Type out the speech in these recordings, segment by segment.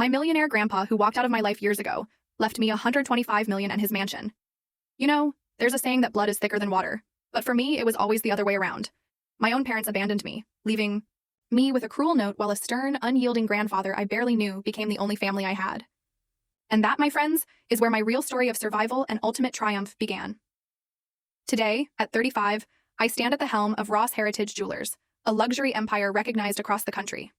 My millionaire grandpa who walked out of my life years ago left me $125 million and his mansion. You know, there's a saying that blood is thicker than water, but for me, it was always the other way around. My own parents abandoned me, leaving me with a cruel note while a stern, unyielding grandfather I barely knew became the only family I had. And that, my friends, is where my real story of survival and ultimate triumph began. Today, at 35, I stand at the helm of Ross Heritage Jewelers, a luxury empire recognized across the country.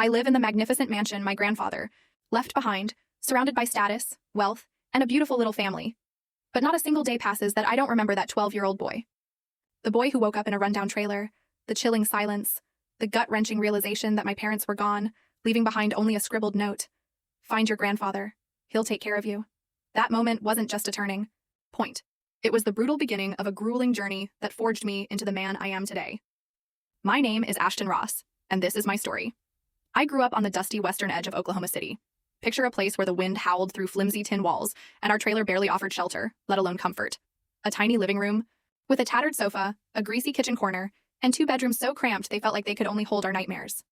I live in the magnificent mansion my grandfather left behind, surrounded by status, wealth, and a beautiful little family. But not a single day passes that I don't remember that 12-year-old boy. The boy who woke up in a rundown trailer, the chilling silence, the gut-wrenching realization that my parents were gone, leaving behind only a scribbled note. Find your grandfather. He'll take care of you. That moment wasn't just a turning point. It was the brutal beginning of a grueling journey that forged me into the man I am today. My name is Ashton Ross, and this is my story. I grew up on the dusty western edge of Oklahoma City. Picture a place where the wind howled through flimsy tin walls, and our trailer barely offered shelter, let alone comfort. A tiny living room, with a tattered sofa, a greasy kitchen corner, and 2 bedrooms so cramped they felt like they could only hold our nightmares.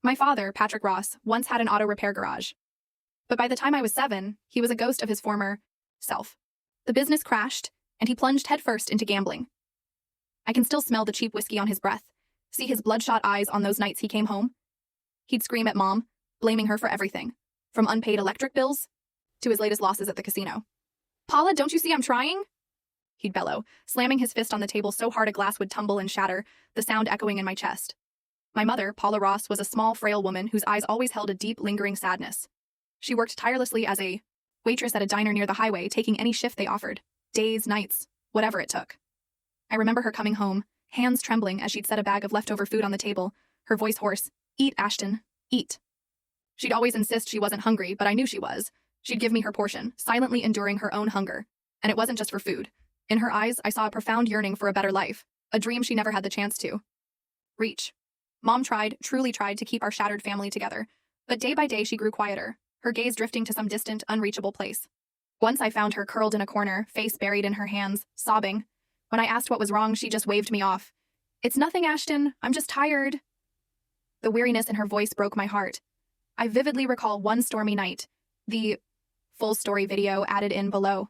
My father, Patrick Ross, once had an auto repair garage. But by the time I was 7, he was a ghost of his former self. The business crashed, and he plunged headfirst into gambling. I can still smell the cheap whiskey on his breath, see his bloodshot eyes on those nights he came home. He'd scream at Mom, blaming her for everything, from unpaid electric bills to his latest losses at the casino. "Paula, don't you see I'm trying?" He'd bellow, slamming his fist on the table so hard a glass would tumble and shatter, the sound echoing in my chest. My mother, Paula Ross, was a small, frail woman whose eyes always held a deep, lingering sadness. She worked tirelessly as a waitress at a diner near the highway, taking any shift they offered. Days, nights, whatever it took. I remember her coming home, hands trembling as she'd set a bag of leftover food on the table, her voice hoarse. "Eat, Ashton, eat." She'd always insist she wasn't hungry, but I knew she was. She'd give me her portion, silently enduring her own hunger. And it wasn't just for food. In her eyes, I saw a profound yearning for a better life, a dream she never had the chance to reach. Mom tried, truly tried, to keep our shattered family together, but day by day she grew quieter, her gaze drifting to some distant, unreachable place. Once I found her curled in a corner, face buried in her hands, sobbing. When I asked what was wrong, she just waved me off. "It's nothing, Ashton. I'm just tired." The weariness in her voice broke my heart. I vividly recall one stormy night, the full story video added in below.